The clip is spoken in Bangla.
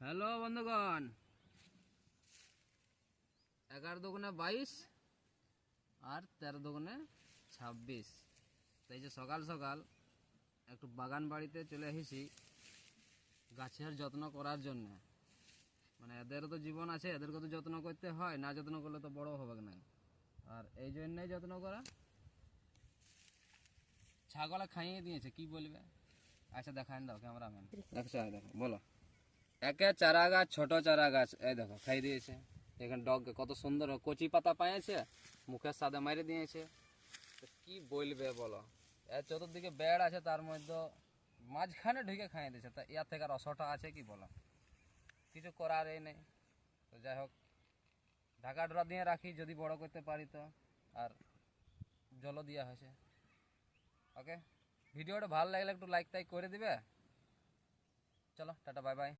হ্যালো বন্ধুগণ, 11 দুগুণে 22 আর 13 দুগুণে 26। তাই যে সকাল সকাল একটু বাগান বাড়িতে চলে এসেছি গাছের যত্ন করার জন্য। মানে এদেরও তো জীবন আছে, এদেরকে তো যত্ন করতে হয়, না যত্ন করলে তো বড় হবে না। আর এই জন্যই যত্ন করা। ছাগলে খাইয়ে দিয়েছে, কি বলবে? আচ্ছা দেখান দাও ক্যামেরাম্যান। আচ্ছা দেখো বলো। একে চারা গাছ, ছোট চারা গাছ, এই দেখো খাই দিয়েছে। এখানে ডগ কত সুন্দর কচি পাতা পাইছে, মুখের সাথে মারি দিয়েছে। তো কি বলবে বলো? এর চতুর্দিকে বেড় আছে, তার মধ্যে মাঝখানে ঢুকে খাইয়ে দিয়েছে। তা ইয়ার থেকে আর অসটা আছে কি বলো? কিছু করার এই নেই। তো যাই হোক, ঢাকা ডোরা দিয়ে রাখি, যদি বড় করতে পারি তো। আর জলও দেওয়া হয়েছে। ওকে, ভিডিওটা ভালো লাগলে একটু লাইক টাইক করে দিবে। চলো টাটা, বাই বাই।